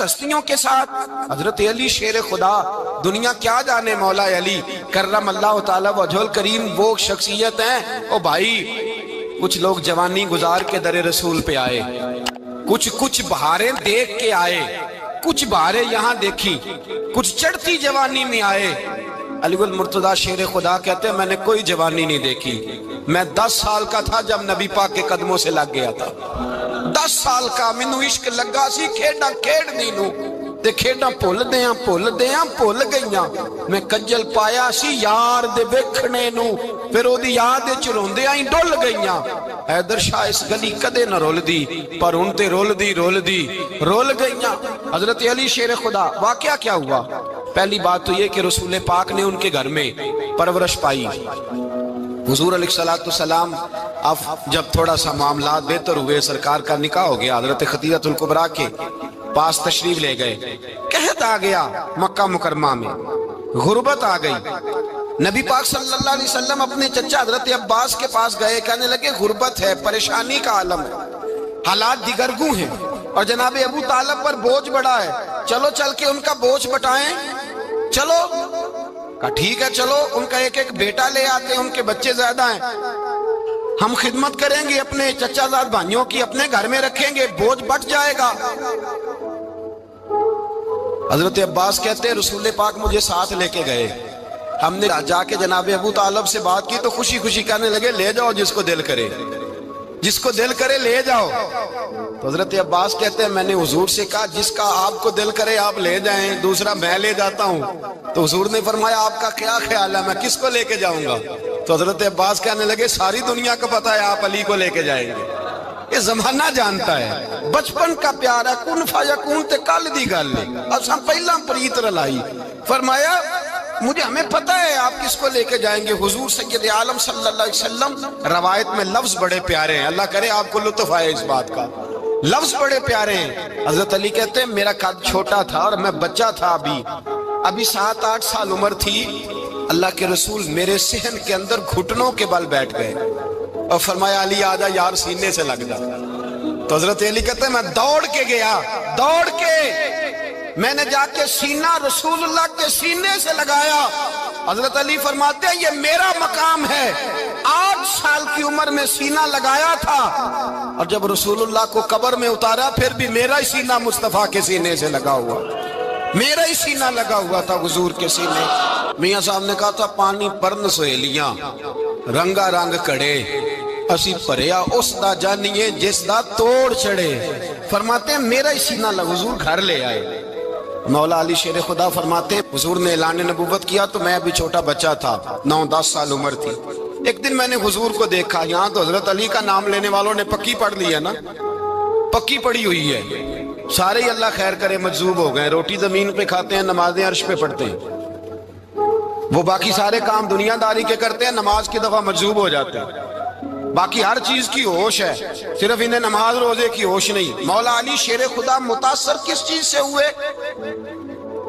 ہستیوں کے ساتھ حضرت علی شیر خدا، دنیا کیا جانے مولا علی کرم اللہ تعالی وجہ الکریم، وہ شخصیت ہیں۔ او بھائی کچھ لوگ جوانی گزار کے در رسول پہ آئے، کچھ بہاریں دیکھ کے آئے، کچھ بہاریں یہاں دیکھی، کچھ چڑھتی جوانی میں آئے۔ علی گل مرتضیٰ شیر خدا کہتے ہیں میں نے کوئی جوانی نہیں دیکھی، میں 10 سال کا تھا جب نبی پاک کے قدموں سے لگ گیا تھا، 10 سال کا مینوں عشق لگا سی، کھیڈاں کھیڈنی نو تے کھیڈاں بھول گئیاں، میں کجل پایا سی یار دے ویکھنے نو، پھر او دی یاد وچ روندیاں ہی ڈل گئیاں۔ حیدر شاہ اس گلی کدے نہ رول دی، پر ہن تے رول گئیاں۔ حضرت علی شیر خدا، واقعہ کیا ہوا؟ پہلی بات تو یہ کہ رسول پاک نے ان کے گھر میں پرورش پائی۔ حضور علیہ السلام اب جب تھوڑا سا معاملات بہتر ہوئے، سرکار کا نکاح ہو گیا، حضرت خدیجہ الکبریٰ کے پاس تشریف لے گئے۔ قحط آ گیا مکہ مکرمہ میں، غربت آ گئی۔ نبی پاک صلی اللہ علیہ وسلم اپنے چچا حضرت عباس کے پاس گئے، کہنے لگے غربت ہے، پریشانی کا عالم ہے، حالات دیگرگوں ہیں، اور جناب ابو طالب پر بوجھ بڑا ہے، چلو چل کے ان کا بوجھ بٹائیں۔ چلو کہا ٹھیک ہے، چلو ان کا ایک بیٹا لے آتے ہیں، ان کے بچے زیادہ ہیں، ہم خدمت کریں گے اپنے چچا زاد بھائیوں کی، اپنے گھر میں رکھیں گے، بوجھ بٹ جائے گا۔ حضرت عباس کہتے ہیں رسول پاک مجھے ساتھ لے کے گئے، ہم نے جا کے جناب ابو طالب سے بات کی تو خوشی خوشی کہنے لگے لے جاؤ جس کو دل کرے، جس کو دل کرے لے جاؤ۔ تو حضرت عباس کہتے ہیں میں نے حضور سے کہا جس کا آپ کو دل کرے آپ لے جائیں، دوسرا میں لے جاتا ہوں۔ تو حضور نے فرمایا آپ کا کیا خیال ہے، میں کس کو لے کے جاؤں گا؟ تو حضرت عباس کہنے لگے ساری دنیا کو پتا ہے آپ علی کو لے کے جائیں گے، یہ زمانہ جانتا ہے، بچپن کا پیار ہے، کن فیکون تے کل دی گل ہے، اساں پہلا پریت رلائی۔ فرمایا ہمیں پتہ ہے آپ کس کو لے کے جائیں گے، حضور سید عالم صلی اللہ علیہ وسلم۔ روایت میں لفظ بڑے پیارے ہیں، اللہ کرے آپ کو لطف آئے اس بات کا، لفظ بڑے پیارے ہیں۔ حضرت علی کہتے ہیں میرا قد چھوٹا تھا اور میں بچہ تھا، ابھی 7-8 سال عمر تھی، اللہ کے رسول میرے صحن کے اندر گھٹنوں کے بل بیٹھ گئے اور فرمایا علی آجا یار سینے سے لگ جا۔ تو حضرت علی کہتے ہیں میں دوڑ کے گیا، دوڑ کے میں نے جا کے سینہ رسول اللہ کے سینے سے لگایا۔ حضرت علی فرماتے ہیں یہ میرا مقام ہے، 8 سال کی عمر میں سینہ لگایا تھا، اور جب رسول اللہ کو قبر میں اتارا پھر بھی میرا ہی سینہ مصطفیٰ کے سینے سے لگا ہوا، میرا ہی سینہ لگا ہوا تھا حضور کے سینے۔ میاں صاحب نے کہا تھا پانی پرن سہیلیاں رنگا رنگ کڑے، اسی پریا اس دا جانیے جس دا توڑ چڑے۔ فرماتے ہیں میرا ہی سینہ لگا، حضور گھر لے آئے۔ مولا علی شیر خدا فرماتے ہیں حضور نے اعلان نبوت کیا تو میں ابھی چھوٹا بچہ تھا، 9-10 سال عمر تھی۔ ایک دن میں نے حضور کو دیکھا، یہاں تو حضرت علی کا نام لینے والوں نے پکی پڑھ لی ہے نا، پکی پڑھی ہوئی ہے، سارے ہی اللہ خیر کرے مجذوب ہو گئے، روٹی زمین پہ کھاتے ہیں، نمازیں عرش پہ پڑھتے ہیں، وہ باقی سارے کام دنیا داری کے کرتے ہیں، نماز کی دفعہ مجذوب ہو جاتے ہیں، باقی ہر چیز کی ہوش ہے، صرف انہیں نماز روزے کی ہوش نہیں۔ مولا علی شیر خدا متاثر کس چیز سے ہوئے؟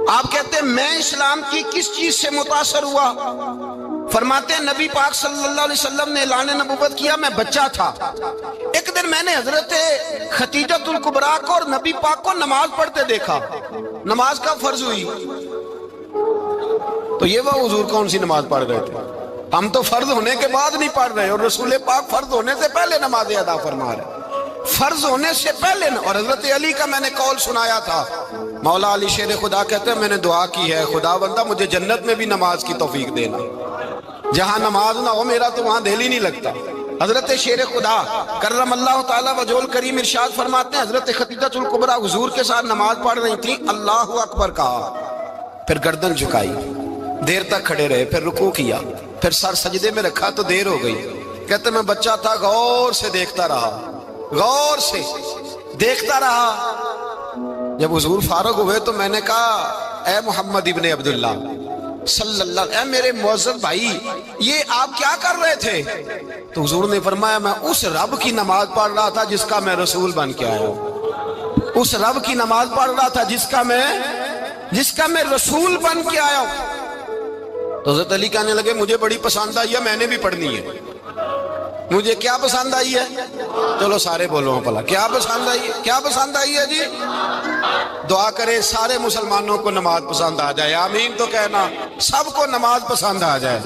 آپ کہتے ہیں میں اسلام کی کس چیز سے متاثر ہوا؟ فرماتے ہیں نبی پاک صلی اللہ علیہ وسلم نے اعلان نبوت کیا، میں بچہ تھا، ایک دن میں نے حضرت خدیجہ الکبریٰ کو اور نبی پاک کو نماز پڑھتے دیکھا، نماز کا فرض ہوئی تو یہ وہ حضور کون سی نماز پڑھ رہے تھے؟ ہم تو فرض ہونے کے بعد نہیں پڑھ رہے، اور رسول پاک فرض ہونے سے پہلے نمازیں ادا فرما رہے، فرض ہونے سے پہلے۔ اور حضرت علی کا میں نے قول سنایا تھا، مولا علی شیر خدا کہتے ہیں میں نے دعا کی ہے خدا بندہ مجھے جنت میں بھی نماز کی توفیق دینا، جہاں نماز نہ ہو میرا تو وہاں دل ہی نہیں لگتا۔ حضرت شیر خدا کرم اللہ تعالیٰ وجہ الکریم ارشاد فرماتے ہیں حضرت خدیجہ الکبریٰ حضور کے ساتھ نماز پڑھ رہی تھی، اللہ اکبر کہا، پھر گردن جھکائی، دیر تک کھڑے رہے، پھر رکوع کیا، پھر سر سجدے میں رکھا تو دیر ہو گئی۔ کہتے میں بچہ تھا، غور سے دیکھتا رہا، غور سے دیکھتا رہا۔ جب حضور فارغ ہوئے تو میں نے کہا اے محمد ابن عبداللہ صلی اللہ، اے میرے معزز بھائی یہ آپ کیا کر رہے تھے؟ تو حضور نے فرمایا میں اس رب کی نماز پڑھ رہا تھا جس کا میں رسول بن کے آیا ہوں، اس رب کی نماز پڑھ رہا تھا جس کا میں رسول بن کے آیا ہوں۔ تو حضرت علی کہنے لگے مجھے بڑی پسند آئی ہے، میں نے بھی پڑھنی ہے۔ مجھے کیا پسند آئی ہے؟ چلو سارے بولو پلا، کیا پسند آئی ہے؟ کیا پسند آئی ہے جی؟ دعا کرے سارے مسلمانوں کو نماز پسند آ جائے، آمین تو کہنا، سب کو نماز پسند آ جائے۔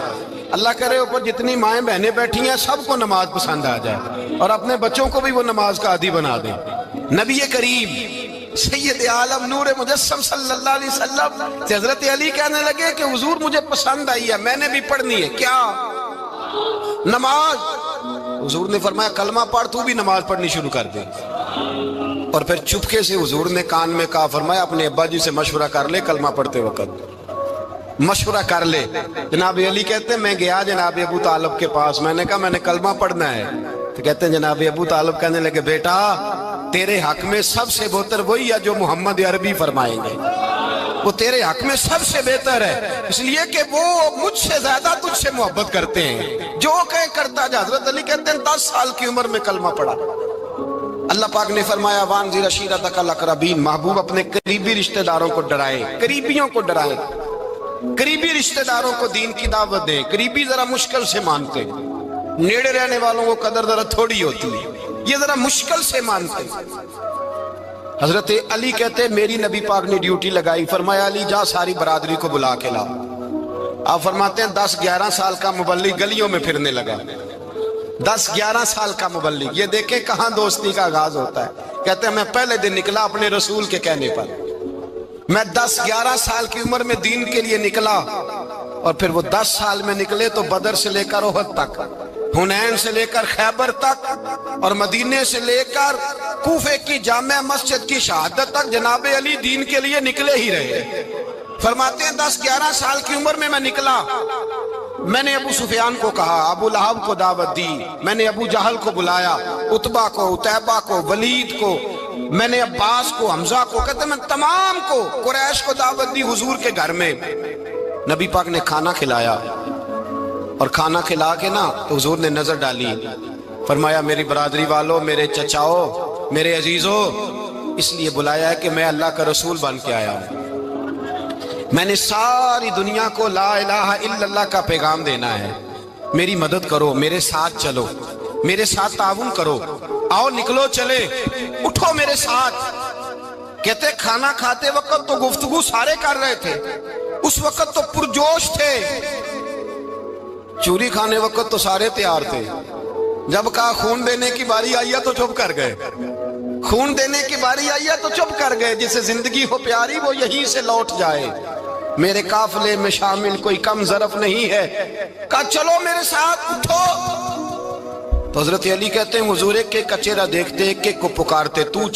اللہ کرے اوپر جتنی مائیں بہنیں بیٹھی ہیں سب کو نماز پسند آ جائے، اور اپنے بچوں کو بھی وہ نماز کا عادی بنا دیں۔ نبی کریم سید عالم نور مجسم صلی اللہ علیہ وسلم سے حضرت علی کہنے لگے کہ حضور مجھے پسند آئی ہے، میں نے بھی پڑھنی ہے، کیا؟ نماز۔ حضور نے فرمایا کلمہ پڑھ، تو بھی نماز پڑھنی شروع کر دے۔ اور پھر چپکے سے حضور نے کان میں کہا، فرمایا اپنے ابا جی سے مشورہ کر لے کلمہ پڑھتے وقت، مشورہ کر لے۔ جناب علی کہتے ہیں میں گیا جناب ابو طالب کے پاس، میں نے کہا میں نے کلمہ پڑھنا ہے، تو کہتے ہیں جناب ابو طالب کہنے لگے بیٹا تیرے حق میں سب سے بہتر وہی ہے جو محمد عربی فرمائیں گے، وہ تیرے حق میں سب سے بہتر ہے، اس لیے کہ وہ مجھ سے زیادہ تجھ سے محبت کرتے ہیں، جو کہیں کرتا جا۔ حضرت علی کہتے ہیں 10 سال کی عمر میں کلمہ پڑھا۔ اللہ پاک نے فرمایا وانذر عشیرتک الاقربین، محبوب اپنے قریبی رشتہ داروں کو ڈرائیں، قریبیوں کو ڈرائیں، قریبی رشتہ داروں کو دین کی دعوت دیں۔ قریبی ذرا مشکل سے مانتے، نیڑے رہنے والوں کو قدر ذرا تھوڑی ہوتی ہے، یہ ذرا مشکل سے مانتے۔ حضرت علی کہتے ہیں میری نبی پاک نے ڈیوٹی لگائی، فرمایا علی جا ساری برادری کو بلا کے لا۔ آپ فرماتے ہیں 10-11 سال کا مبلغ گلیوں میں پھرنے لگا، 10-11 سال کا مبلغ، یہ دیکھیں کہاں دوستی کا آغاز ہوتا ہے۔ کہتے ہیں میں پہلے دن نکلا اپنے رسول کے کہنے پر، میں 10-11 سال کی عمر میں دین کے لیے نکلا، اور پھر وہ 10 سال میں نکلے تو بدر سے لے کر احد تک، حنین سے لے کر خیبر تک، اور مدینے سے لے کر کوفے کی جامع مسجد کی شہادت تک جناب علی دین کے لیے نکلے ہی رہے۔ فرماتے ہیں 10-11 سال کی عمر میں نکلا، میں نے ابو سفیان کو کہا، ابو لہب کو دعوت دی، میں نے ابو جہل کو بلایا، عتبہ کو، عتیبہ کو، ولید کو، میں نے عباس کو، حمزہ کو، کہتے ہیں میں تمام کو، قریش کو دعوت دی حضور کے گھر میں۔ نبی پاک نے کھانا کھلایا، اور کھانا کھلا کے نا تو حضور نے نظر ڈالی، فرمایا میری برادری والوں، میرے چچاؤ، میرے عزیزوں، اس لیے بلایا ہے کہ میں اللہ کا رسول بن کے آیا ہوں، میں نے ساری دنیا کو لا الہ الا اللہ کا پیغام دینا ہے، میری مدد کرو، میرے ساتھ چلو، میرے ساتھ تعاون کرو، آؤ نکلو چلے، اٹھو میرے ساتھ۔ کہتے کھانا کھاتے وقت تو گفتگو سارے کر رہے تھے، اس وقت تو پرجوش تھے، چوری کھانے وقت تو سارے تیار تھے، جب کہا خون دینے کی باری آئی ہے تو چپ کر گئے، خون دینے کی باری آئی ہے تو چپ کر گئے، جسے زندگی ہو پیاری وہ یہیں سے لوٹ جائے، میرے قافلے میں شامل کوئی کم ظرف نہیں ہے، کہا چلو میرے ساتھ اٹھو۔ تو حضرت علی کہتے ہیں حضور ایک ایک کا چہرہ دیکھتے، ایک ایک کو پکارتے، تو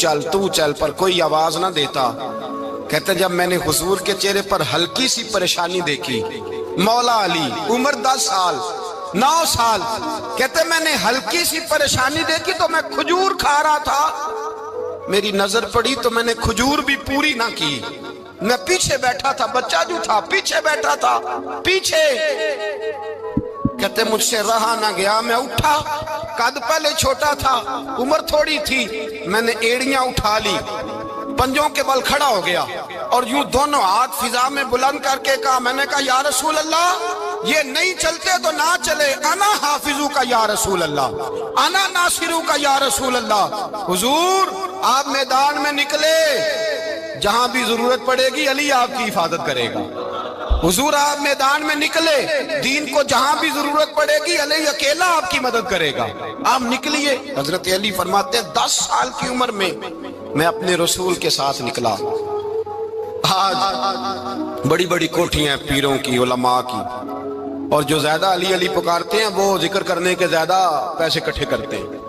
چل، پر کوئی آواز نہ دیتا۔ کہتے ہیں جب میں نے حضور کے چہرے پر ہلکی سی پریشانی دیکھی، مولا علی عمر 10 سال 9 سال، کہتے میں نے ہلکی سی پریشانی دیکھی تو میں کھجور کھا رہا تھا، میری نظر پڑی تو میں نے کھجور بھی پوری نہ کی، میں پیچھے بیٹھا تھا، بچہ جو تھا پیچھے بیٹھا تھا، پیچھے۔ کہتے مجھ سے رہا نہ گیا، میں اٹھا، قد پہلے چھوٹا تھا، عمر تھوڑی تھی، میں نے ایڑیاں اٹھا لی، پنجوں کے بل کھڑا ہو گیا، اور یوں دونوں ہاتھ فضا میں بلند کر کے کہا، میں نے کہا یا رسول اللہ یہ نہیں چلتے تو نہ چلے، انا حافظو کا یا رسول اللہ، انا ناصرو کا یا رسول اللہ۔ حضور آپ میدان میں نکلے، جہاں بھی ضرورت پڑے گی علی آپ کی حفاظت کرے گا، حضور آپ میدان میں نکلے، دین کو جہاں بھی ضرورت پڑے گی علی اکیلا آپ کی مدد کرے گا، آپ نکلیے۔ حضرت علی فرماتے ہیں 10 سال کی عمر میں میں اپنے رسول کے ساتھ نکلا۔ آج بڑی بڑی کوٹھیاں پیروں کی، علماء کی، اور جو زیادہ علی علی پکارتے ہیں وہ ذکر کرنے کے زیادہ پیسے اکٹھے کرتے ہیں،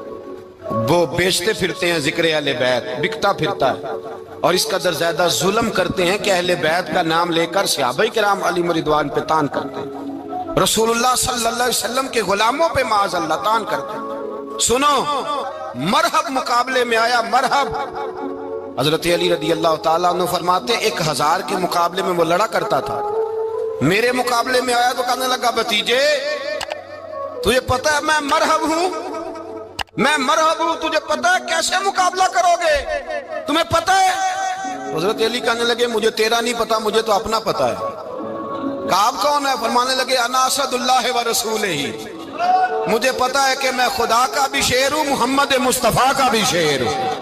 وہ بیچتے پھرتے ہیں، ذکر اہل بیت بکتا پھرتا ہے، اور اس قدر زیادہ ظلم کرتے ہیں کہ اہل بیت کا نام لے کر صحابہ کرام علی رضوان پہ تان کرتے ہیں، رسول اللہ صلی اللہ علیہ وسلم کے غلاموں پہ معاذ اللہ تان کرتے ہیں۔ سنو، مرحب مقابلے میں آیا، مرحب۔ حضرت علی رضی اللہ تعالیٰ عنہ فرماتے 1000 کے مقابلے میں وہ لڑا کرتا تھا، میرے مقابلے میں آیا تو کہنے لگا بھتیجے تجھے پتہ ہے میں مرحب ہوں، میں مرحب ہوں، تجھے پتہ ہے کیسے مقابلہ کرو گے، تمہیں پتہ ہے؟ حضرت علی کہنے لگے مجھے تیرا نہیں پتا، مجھے تو اپنا پتا ہے۔ کہا آپ کون ہے؟ فرمانے لگے انا اسد اللہ و رسولہ ہی، مجھے پتا ہے کہ میں خدا کا بھی شیر ہوں، محمد مصطفیٰ کا بھی شیر ہوں۔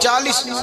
40।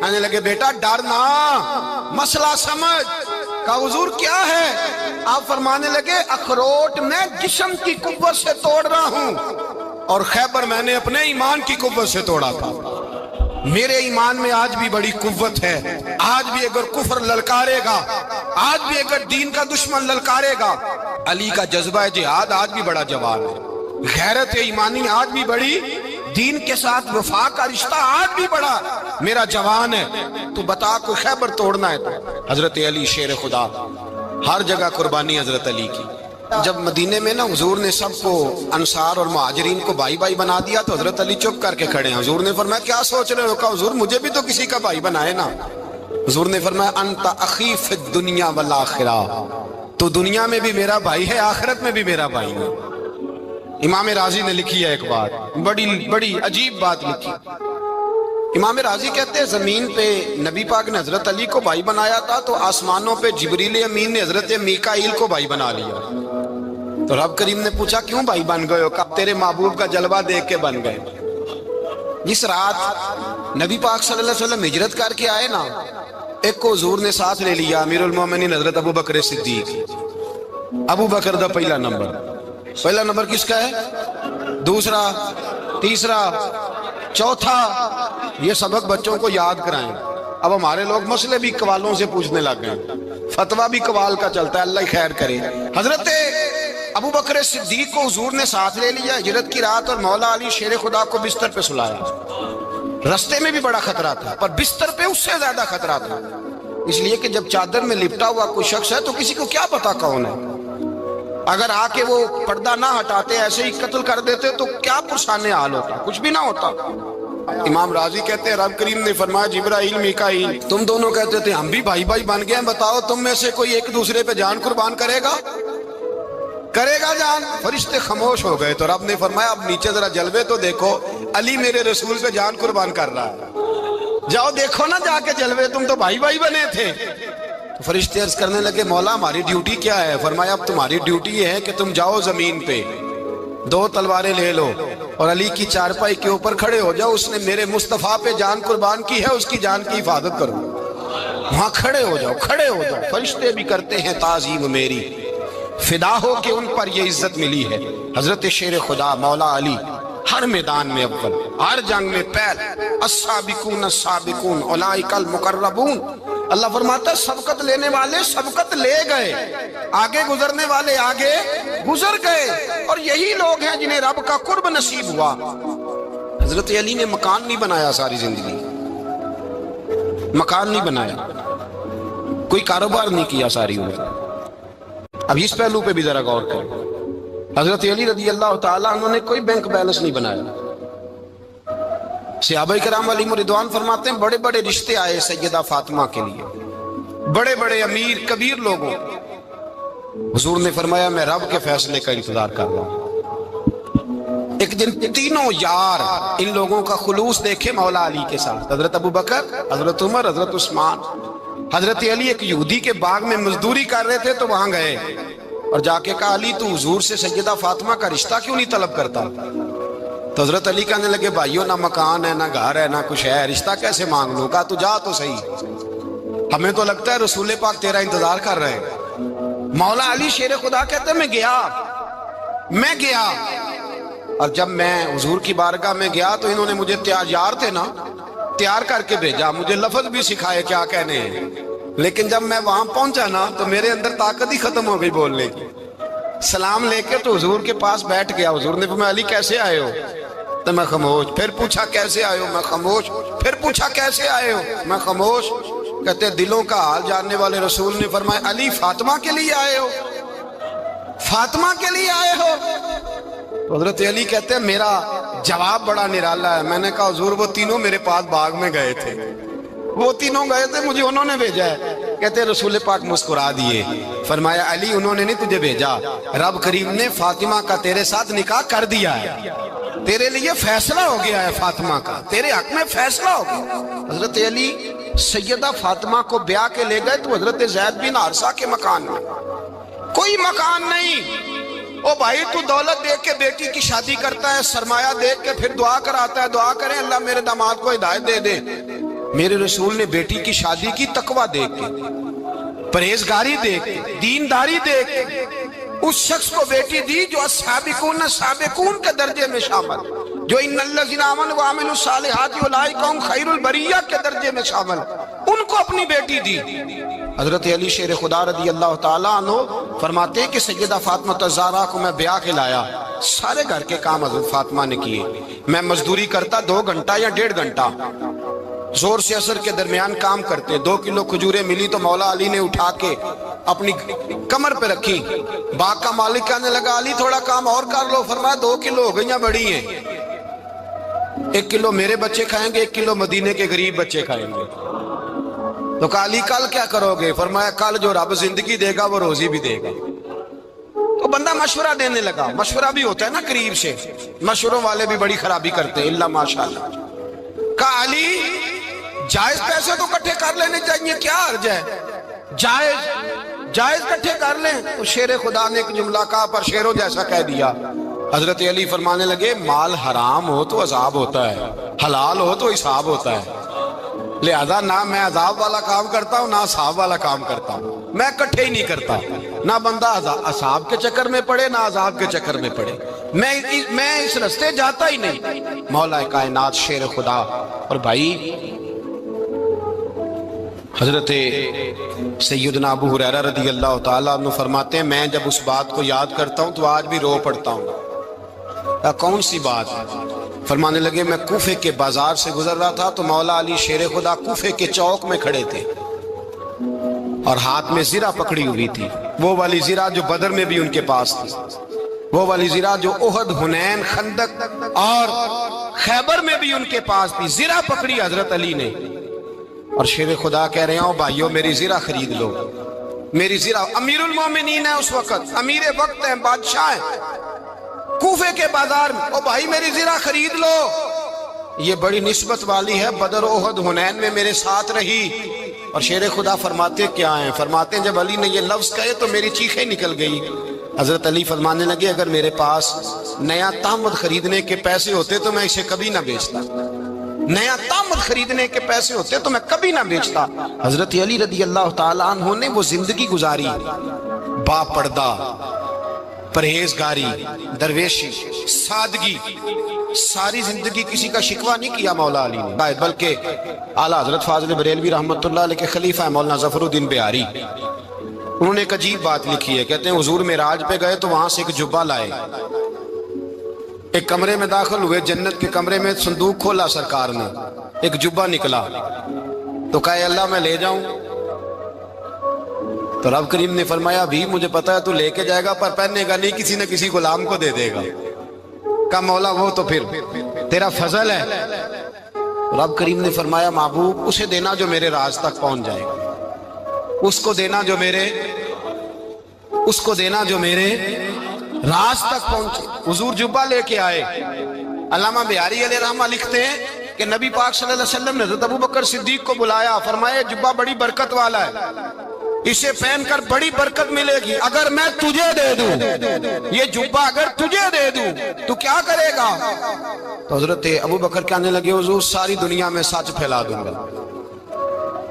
کہنے لگے بیٹا ڈرنا، مسئلہ سمجھ۔ کہا حضور کیا ہے؟ آپ فرمانے لگے اخروٹ میں جسم کی قوت سے توڑ رہا ہوں اور خیبر میں نے اپنے ایمان کی قوت سے توڑا تھا۔ میرے ایمان میں آج بھی بڑی قوت ہے، آج بھی اگر کفر للکارے گا، آج بھی اگر دین کا دشمن للکارے گا، علی کا جذبہ جہاد آج بھی بڑا جوان ہے، غیرت ایمانی آج بھی بڑی، دین کے ساتھ وفا کا رشتہ آج بھی بڑا میرا جوان ہے۔ تو بتا کوئی خیبر توڑنا ہے تو حضرت علی شیر خدا، ہر جگہ قربانی حضرت علی کی۔ جب مدینے میں نا حضور نے سب کو انصار اور مہاجرین کو بھائی بھائی بنا دیا تو حضرت علی چپ کر کے کھڑے ہیں۔ حضور نے فرمایا کیا سوچ رہے ہو؟ کہا حضور مجھے بھی تو کسی کا بھائی بنائے نا۔ حضور نے فرمایا انت اخی فی الدنیا والآخرہ، تو دنیا میں بھی میرا بھائی ہے، آخرت میں بھی میرا بھائی ہے۔ امام راضی نے لکھی ہے ایک بات، بڑی عجیب بات لکھی۔ امام راضی کہتے ہیں زمین پہ نبی پاک نے حضرت علی کو بھائی بنایا تھا تو آسمانوں پہ جبریل امین نے حضرت میکائیل کو بھائی بنا لیا۔ تو رب کریم نے پوچھا کیوں بھائی بن گئے ہو؟ کہا تیرے محبوب کا جلوہ دیکھ کے بن گئے۔ جس رات نبی پاک صلی اللہ علیہ وسلم ہجرت کر کے آئے نا، ایک کو حضور نے ساتھ لے لیا، امیر المومنین حضرت ابو بکر صدیق۔ ابو بکر دا پہلا نمبر کس کا ہے؟ دوسرا، تیسرا، چوتھا، یہ سبق بچوں کو یاد کرائیں۔ اب ہمارے لوگ مسئلے بھی قوالوں سے پوچھنے لگ گئے، فتویٰ بھی قوال کا چلتا ہے، اللہ خیر کرے۔ حضرت ابو بکر صدیق کو حضور نے ساتھ لے لیا ہجرت کی رات، اور مولا علی شیر خدا کو بستر پہ سلایا۔ رستے میں بھی بڑا خطرہ تھا پر بستر پہ اس سے زیادہ خطرہ تھا، اس لیے کہ جب چادر میں لپٹا ہوا کوئی شخص ہے تو کسی کو کیا پتا کون ہے، اگر آ کے وہ پردہ نہ ہٹاتے ایسے ہی قتل کر دیتے تو کیا پرسانے حال ہوتا، کچھ بھی نہ ہوتا۔ امام راضی کہتے ہیں رب کریم نے فرمایا جبرائیل میکائیل تم دونوں کہتے تھے ہم بھی بھائی بھائی بن گئے ہیں، بتاؤ تم میں سے کوئی ایک دوسرے پہ جان قربان کرے گا جان؟ فرشتے خاموش ہو گئے تو رب نے فرمایا اب نیچے ذرا جلوے تو دیکھو، علی میرے رسول پہ جان قربان کر رہا ہے، جاؤ دیکھو نا جا کے جلوے، تم تو بھائی بھائی بنے تھے۔ فرشتے عرض کرنے لگے مولا ہماری ڈیوٹی کیا ہے؟ فرمایا اب تمہاری ڈیوٹی یہ ہے کہ تم جاؤ زمین پہ، دو تلواریں لے لو اور علی کی چارپائی کے اوپر کھڑے ہو جاؤ، اس نے میرے مصطفیٰ پہ جان قربان کی ہے، اس کی جان کی حفاظت کرو۔ وہاں کھڑے ہو جاؤ۔ فرشتے بھی کرتے ہیں تعظیم میری، فدا ہو کہ ان پر یہ عزت ملی ہے۔ حضرت شیر خدا مولا علی ہر میدان میں اول، ہر جنگ میں پہل، السابقون السابقون اولئک المقربون۔ اللہ فرماتا ہے سبقت لینے والے سبقت لے گئے، آگے گزرنے والے آگے گزر گئے، اور یہی لوگ ہیں جنہیں رب کا قرب نصیب ہوا۔ حضرت علی نے مکان نہیں بنایا، ساری زندگی مکان نہیں بنایا، کوئی کاروبار نہیں کیا ساری عمر۔ اب اس پہلو پہ بھی ذرا غور کریں، حضرت علی رضی اللہ تعالیٰ انہوں نے کوئی بینک بیلنس نہیں بنایا۔ صحابہ کرام علیہم رضوان فرماتے ہیں بڑے بڑے رشتے آئے سیدہ فاطمہ کے لیے، بڑے بڑے امیر کبیر لوگوں، حضور نے فرمایا میں رب کے فیصلے کا انتظار کر رہا ہوں۔ ایک دن تینوں یار ان لوگوں کا خلوص دیکھے مولا علی کے ساتھ، حضرت ابو بکر، حضرت عمر، حضرت عثمان۔ حضرت علی ایک یہودی کے باغ میں مزدوری کر رہے تھے تو وہاں گئے اور جا کے کہا علی تو حضور سے سیدہ فاطمہ کا رشتہ کیوں نہیں طلب کرتا؟ تو حضرت علی کہنے لگے بھائیو نہ مکان ہے، نہ گھر ہے، نہ کچھ ہے، رشتہ کیسے مانگ لوں؟ کہا تو جا تو صحیح، ہمیں تو لگتا ہے رسول پاک تیرا انتظار کر رہے ہیں۔ مولا علی شیر خدا کہتے ہیں میں گیا اور جب میں حضور کی بارگاہ میں گیا تو انہوں نے مجھے تیار کر کے بھیجا، مجھے لفظ بھی سکھائے کیا کہنے ہیں، لیکن جب میں وہاں پہنچا نا تو میرے اندر طاقت ہی ختم ہو گئی بولنے کی۔ سلام لے کے تو حضور کے پاس بیٹھ گیا، حضور نے فرمایا علی کیسے آئے ہو؟ تو میں خاموش، پھر پوچھا کیسے آئے ہو؟ میں خاموش، پھر پوچھا کیسے آئے ہو؟ میں خاموش۔ کہتے دلوں کا حال جاننے والے رسول نے فرمایا علی فاطمہ کے لیے آئے ہو؟ فاطمہ کے لیے آئے ہو؟ تو حضرت علی کہتے ہیں میرا جواب بڑا نرالا ہے، میں نے کہا حضور وہ تینوں میرے پاس باغ میں گئے تھے، وہ تینوں گئے تھے، مجھے انہوں نے بھیجا ہے۔ کہتے رسول پاک مسکرا دیے، فرمایا علی انہوں نے نہیں تجھے بھیجا، رب کریم نے فاطمہ کا تیرے ساتھ نکاح کر دیا ہے، تیرے لیے فیصلہ ہو گیا ہے، فاطمہ کا تیرے حق میں فیصلہ ہو گیا۔ حضرت علی سیدہ فاطمہ کو بیاہ کے لے گئے تو حضرت زید بن حارثہ کے مکان میں، کوئی مکان نہیں۔ او بھائی تو دولت دیکھ کے بیٹی کی شادی کرتا ہے، سرمایہ دیکھ کے پھر دعا کراتا ہے، دعا کریں اللہ میرے داماد کو ہدایت دے دے۔ میرے رسول نے بیٹی کی شادی کی تقوی دیکھ کے، پرہیزگاری دیکھ کے، دینداری دیکھ کے اس شخص کو بیٹی دی جو السابقون السابقون کے درجے میں شامل، جو ان الذین آمنوا وعملوا الصالحات اولئک هم خیر البریہ کے درجے میں شامل، ان کو اپنی بیٹی دی۔ حضرت علی شیر خدا رضی اللہ تعالیٰ عنہ فرماتے ہیں کہ سیدہ فاطمہ الزہرا کو میں بیاہ کے لایا، سارے گھر کے کام حضرت فاطمہ نے کیے، میں مزدوری کرتا 2 گھنٹہ یا 1.5 گھنٹہ، زور سے عصر کے درمیان کام کرتے، 2 کلو کھجوریں ملی تو مولا علی نے اٹھا کے اپنی کمر پہ رکھی، باغ کا مالک کہنے لگا علی تھوڑا کام اور کر لو، فرمایا 2 کلو ہو گئیاں بڑی ہیں، 1 کلو میرے بچے کھائیں گے، 1 کلو مدینے کے غریب بچے کھائیں گے۔ تو کہا علی کل کیا کرو گے؟ فرمایا کل جو رب زندگی دے گا وہ روزی بھی دے گا۔ تو بندہ مشورہ دینے لگا، مشورہ بھی ہوتا ہے نا قریب سے، مشوروں والے بھی بڑی خرابی کرتے ہیں اللہ ماشاءاللہ۔ کہا علی جائز پیسے تو کٹھے کر لینے چاہیے، کیا حرج ہے، جائز کٹھے کر لیں۔ تو شیر خدا نے ایک جملہ کہا پر شیروں جیسا کہہ دیا۔ حضرت علی فرمانے لگے مال حرام ہو تو عذاب ہوتا ہے، حلال ہو تو حساب ہوتا ہے، لہذا نہ میں عذاب والا کام کرتا ہوں نہ حساب والا کام کرتا ہوں، میں کٹھے ہی نہیں کرتا، نہ بندہ عذاب کے چکر میں پڑے نہ عذاب کے چکر میں پڑے، میں اس رستے جاتا ہی نہیں۔ مولا کائنات شیر خدا۔ اور بھائی حضرت سیدنا ابو ہریرہ رضی اللہ تعالیٰ عنہ فرماتے ہیں میں جب اس بات کو یاد کرتا ہوں تو آج بھی رو پڑتا ہوں۔ کون سی بات؟ فرمانے لگے میں کوفے کے بازار سے گزر رہا تھا تو مولا علی شیر خدا کوفے کے چوک میں کھڑے تھے اور ہاتھ میں زرہ پکڑی ہوئی تھی، وہ والی زرہ جو بدر میں بھی ان کے پاس تھی، وہ والی زرہ جو احد، حنین، خندق اور خیبر میں بھی ان کے پاس تھی، زرہ پکڑی حضرت علی نے اور شیر خدا کہہ رہے ہیں بھائیو میری زرہ خرید لو، میری زرہ۔ امیر المومنین ہے اس وقت، امیر وقت ہیں، بادشاہ ہیں، کوفے کے بازار میں، او بھائی میری زرہ خرید لو، یہ بڑی نسبت والی ہے، بدر، احد، حنین میں میرے ساتھ رہی۔ اور شیر خدا فرماتے کیا ہیں؟ فرماتے ہیں جب علی نے یہ لفظ کہے تو میری چیخیں نکل گئی۔ حضرت علی فرمانے لگے اگر میرے پاس نیا تامد خریدنے کے پیسے ہوتے تو میں اسے کبھی نہ بیچتا، نیا تامد خریدنے کے پیسے ہوتے تو میں کبھی نہ بیچتا۔ حضرت علی رضی اللہ تعالیٰ عنہ نے وہ زندگی گزاری، با پردہ، پرہیزگاری، درویشی، سادگی، ساری زندگی کسی کا شکوہ نہیں کیا مولا علی نے، بلکہ اعلیٰ حضرت فاضل بریلوی رحمۃ اللہ علیہ کے خلیفہ مولانا ظفر الدین بہاری، انہوں نے ایک عجیب بات لکھی ہے، کہتے ہیں حضور معراج پہ گئے تو وہاں سے ایک جبہ لائے، ایک کمرے میں داخل ہوئے، جنت کے کمرے میں صندوق کھولا سرکار نے، ایک جبہ نکلا تو کہا اللہ میں لے جاؤں؟ تو رب کریم نے فرمایا بھی مجھے پتا ہے تو لے کے جائے گا پر پہننے گا نہیں، کسی نہ کسی غلام کو دے دے گا۔ کہا مولا وہ تو پھر تیرا فضل ہے۔ رب کریم نے فرمایا محبوب اسے دینا جو میرے راز تک پہنچ جائے گا، اس کو دینا جو میرے راز تک پہنچے۔ حضور جبہ لے کے آئے۔ علامہ بہاری علیہ رحمہ لکھتے ہیں کہ نبی پاک صلی اللہ علیہ وسلم نے حضرت ابوبکر صدیق کو بلایا، فرمایا جبہ بڑی برکت والا ہے، اسے پہن کر بڑی برکت ملے گی، اگر میں تجھے دے دوں یہ جبہ، اگر تجھے دے دوں تو کیا کرے گا؟ تو حضرت ابوبکر کہنے لگے حضور ساری دنیا میں سچ پھیلا دوں گا۔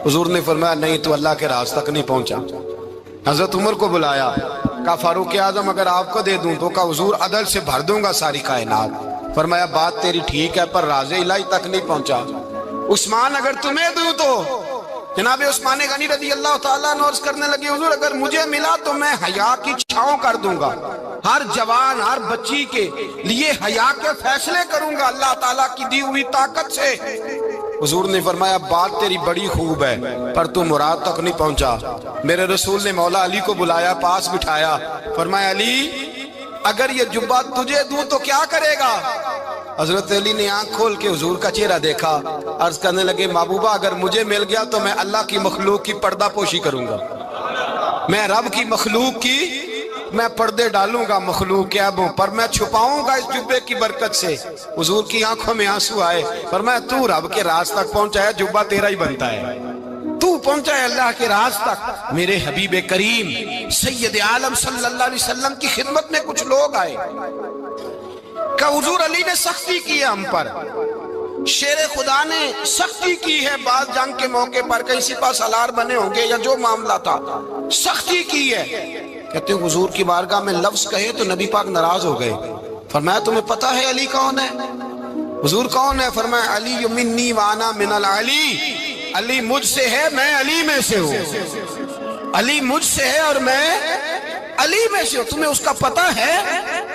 حضور نے فرمایا نہیں تو اللہ کے راز تک نہیں پہنچا۔ حضرت عمر کو بلایا، کہا فاروق اعظم اگر آپ کو دے دوں تو کہا حضور عدل سے بھر دوں گا ساری کائنات۔ فرمایا بات تیری ٹھیک ہے پر راز الہی تک نہیں پہنچا۔ عثمان اگر تمہیں دوں تو جناب عثمان غنی رضی اللہ تعالیٰ عنہ عرض کرنے لگے حضور اگر مجھے ملا تو میں حیا کی چھاؤں کر دوں گا، ہر جوان ہر بچی کے لیے حیا کے فیصلے کروں گا اللہ تعالیٰ کی دی ہوئی طاقت سے۔ حضور نے فرمایا بات تیری بڑی خوب ہے پر تو مراد تک نہیں پہنچا۔ میرے رسول نے مولا علی کو بلایا، پاس بٹھایا، فرمایا علی اگر یہ جبہ تجھے دوں تو کیا کرے گا؟ حضرت علی نے آنکھ کھول کے حضور کا چہرہ دیکھا، عرض کرنے لگے محبوبہ اگر مجھے مل گیا تو میں اللہ کی مخلوق کی پردہ پوشی کروں گا، میں رب کی مخلوق کی میں پردے ڈالوں گا مخلوق کے عیبوں پر، میں چھپاؤں گا اس جبے کی برکت سے۔ حضور کی آنکھوں میں آنسو آئے، فرمایا تو رب کے راز تک پہنچا ہے، جبہ تیرا ہی بنتا ہے، تو پہنچا ہے اللہ کے راز تک۔ میرے حبیب کریم سید عالم صلی اللہ علیہ وسلم کی خدمت میں کچھ لوگ آئے کہ حضور علی نے سختی کی ہے ہم پر، شیر خدا نے سختی کی ہے بعض جنگ کے موقع پر، کہیں سپہ سالار بنے ہوں گے یا جو معاملہ تھا، سختی کی ہے۔ کہتے ہیں حضور کی بارگاہ میں لفظ کہے تو نبی پاک ناراض ہو گئے۔ فرمایا تمہیں پتہ ہے علی کون ہے؟ حضور کون ہے؟ فرمایا علی منی وانا من العلی، علی مجھ سے ہے میں علی میں سے ہوں، علی مجھ سے ہے اور میں علی میں سے ہوں، تمہیں اس کا پتہ ہے؟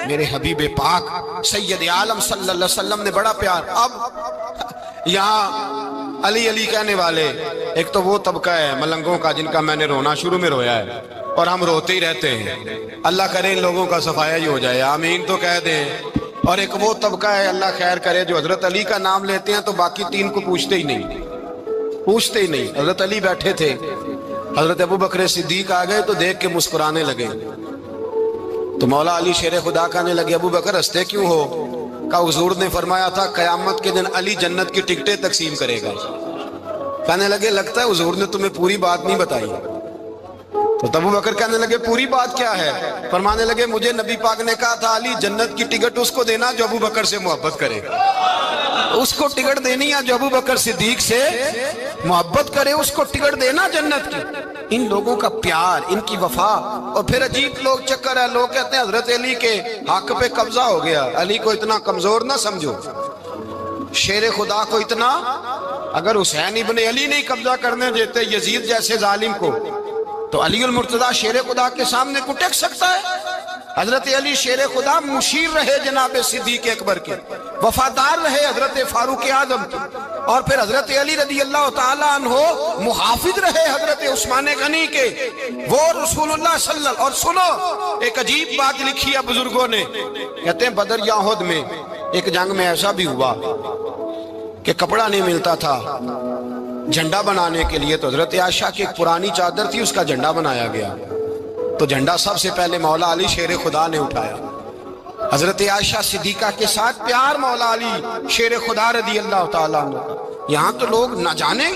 میرے حبیب پاک سید عالم صلی اللہ علیہ وسلم نے بڑا پیار۔ اب یہاں علی علی کہنے والے ایک تو وہ طبقہ ہے ملنگوں کا جن کا میں نے رونا شروع میں رویا ہے اور ہم روتے ہی رہتے ہیں، اللہ کرے ان لوگوں کا صفایا ہی ہو جائے، آمین تو کہہ دیں۔ اور ایک وہ طبقہ ہے اللہ خیر کرے جو حضرت علی کا نام لیتے ہیں تو باقی تین کو پوچھتے ہی نہیں۔ حضرت علی بیٹھے تھے، حضرت ابو بکر صدیق آ گئے تو دیکھ کے مسکرانے لگے، تو مولا علی شیر خدا کہنے لگے ابو بکر ہنستے کیوں ہو؟ کہا حضور نے فرمایا تھا قیامت کے دن علی جنت کی ٹکٹیں تقسیم کرے گا۔ کہنے لگے لگتا ہے حضور نے تمہیں پوری بات نہیں بتائی۔ تو ابو بکر کہنے لگے پوری بات کیا ہے؟ فرمانے لگے مجھے نبی پاک نے کہا تھا علی جنت کی ٹکٹ اس کو دینا جو ابو بکر سے محبت کرے، اس کو ٹکٹ دینی ہے جو ابو بکر صدیق سے محبت کرے، اس کو ٹکٹ دینا جنت کی۔ ان لوگوں کا پیار، ان کی وفا۔ اور پھر عجیب لوگ چکر ہے، لوگ کہتے ہیں حضرت علی کے حق پہ قبضہ ہو گیا، علی کو اتنا کمزور نہ سمجھو، شیر خدا کو اتنا، اگر حسین ابن علی نہیں قبضہ کرنے دیتے یزید جیسے ظالم کو تو علی المرتضیٰ شیر خدا کے سامنے کو ٹک سکتا ہے؟ حضرت علی شیر خدا مشیر رہے جناب صدیق اکبر کے، وفادار رہے حضرت فاروق اعظم کے، اور پھر حضرت علی رضی اللہ تعالیٰ عنہ محافظ رہے حضرت عثمان غنی کے، وہ رسول اللہ صلی اللہ۔ اور سنو ایک عجیب بات لکھی ہے بزرگوں نے، کہتے ہیں بدر یا احد میں ایک جنگ میں ایسا بھی ہوا کہ کپڑا نہیں ملتا تھا جھنڈا بنانے کے لیے، تو حضرت عائشہ کی ایک پرانی چادر تھی، اس کا جھنڈا بنایا گیا، تو جھنڈا سب سے پہلے مولا علی شیر خدا نے اٹھایا۔ حضرت عائشہ صدیقہ کے ساتھ پیار مولا علی شیر خدا رضی اللہ تعالیٰ عنہ۔ یہاں تو لوگ نہ جانے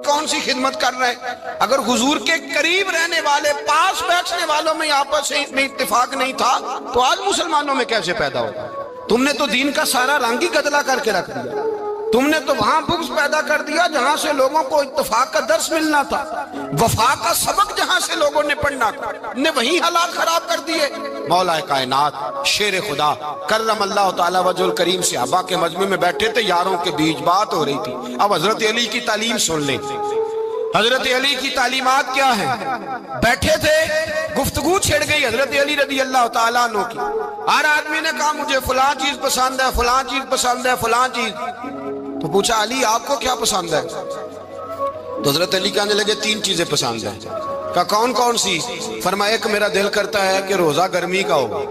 کون سی خدمت کر رہے ہیں، اگر حضور کے قریب رہنے والے پاس بیٹھنے والوں میں آپس میں اتفاق نہیں تھا تو آج مسلمانوں میں کیسے پیدا ہوگا؟ تم نے تو دین کا سارا رنگ ہی گدلا کر کے رکھ دیا، تم نے تو وہاں بغض پیدا کر دیا جہاں سے لوگوں کو اتفاق کا درس ملنا تھا، وفا کا سبق جہاں سے لوگوں نے پڑھنا تھا، نے وہی حالات خراب کر دیے۔ مولا کائنات شیر خدا کرم اللہ تعالیٰ وجہ الکریم صحابہ کے مجمع میں بیٹھے تھے، یاروں کے بیچ بات ہو رہی تھی۔ اب حضرت علی کی تعلیم سن لیں، حضرت علی کی تعلیمات کیا ہیں؟ بیٹھے تھے، گفتگو چھڑ گئی حضرت علی رضی اللہ تعالیٰ عنہ کی، ہر آدمی نے کہا مجھے فلاں چیز پسند ہے، فلاں چیز پسند ہے، فلاں چیز۔ تو پوچھا علی آپ کو کیا پسند ہے؟ تو حضرت علی کہنے لگے تین چیزیں پسند ہیں۔ کہا کون کون سی؟ فرمایا ایک میرا دل کرتا ہے کہ روزہ گرمی کا ہو۔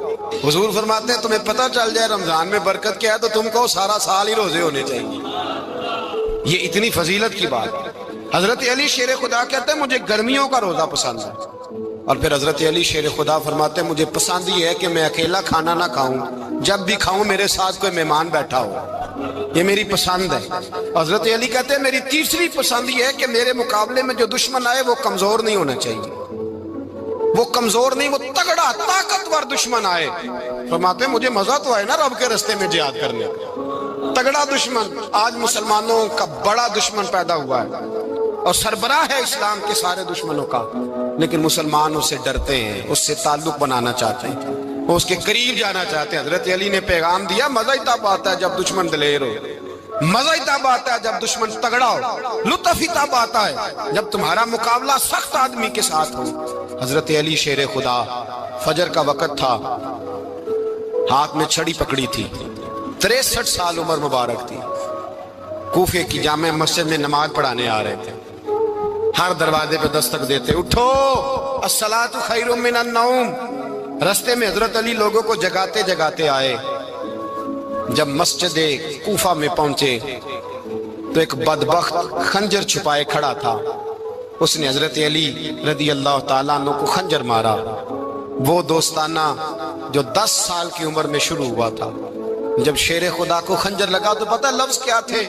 حضور فرماتے ہیں تمہیں پتہ چل جائے رمضان میں برکت کیا ہے تو تم کو سارا سال ہی روزے ہونے چاہیے، یہ اتنی فضیلت کی بات۔ حضرت علی شیر خدا کہتے ہیں مجھے گرمیوں کا روزہ پسند ہے، اور پھر حضرت علی شیر خدا فرماتے ہیں مجھے پسند یہ ہے کہ میں اکیلا کھانا نہ کھاؤں، جب بھی کھاؤں میرے ساتھ کوئی مہمان بیٹھا ہو، یہ میری پسند ہے۔ حضرت علی کہتے ہیں میری تیسری پسند یہ ہے کہ میرے مقابلے میں جو دشمن آئے وہ کمزور نہیں ہونا چاہیے، وہ کمزور نہیں، وہ تگڑا طاقتور دشمن آئے۔ فرماتے ہیں مجھے مزہ تو آئے نا رب کے رستے میں جہاد کرنے کا، تگڑا دشمن۔ آج مسلمانوں کا بڑا دشمن پیدا ہوا ہے اور سربراہ ہے اسلام کے سارے دشمنوں کا، لیکن مسلمان اس سے ڈرتے ہیں، اس سے تعلق بنانا چاہتے ہیں، وہ اس کے قریب جانا چاہتے ہیں۔ حضرت علی نے پیغام دیا مزہ ہی تب آتا ہے جب دشمن دلیر ہو، مزہ ہی تب آتا ہے جب دشمن تگڑا ہو، لطف ہی تب آتا ہے جب تمہارا مقابلہ سخت آدمی کے ساتھ ہو۔ حضرت علی شیر خدا، فجر کا وقت تھا، ہاتھ میں چھڑی پکڑی تھی، 63 سال عمر مبارک تھی، کوفے کی جامع مسجد میں نماز پڑھانے آ رہے تھے، ہر دروازے پہ دستک دیتے اٹھو الصلاۃ خیر من النوم۔ رستے میں حضرت علی لوگوں کو جگاتے جگاتے آئے، جب مسجد کوفہ میں پہنچے تو ایک بدبخت خنجر چھپائے کھڑا تھا، اس نے حضرت علی رضی اللہ تعالیٰ عنہ کو خنجر مارا۔ وہ دوستانہ جو 10 سال کی عمر میں شروع ہوا تھا، جب شیر خدا کو خنجر لگا تو پتہ لفظ کیا تھے؟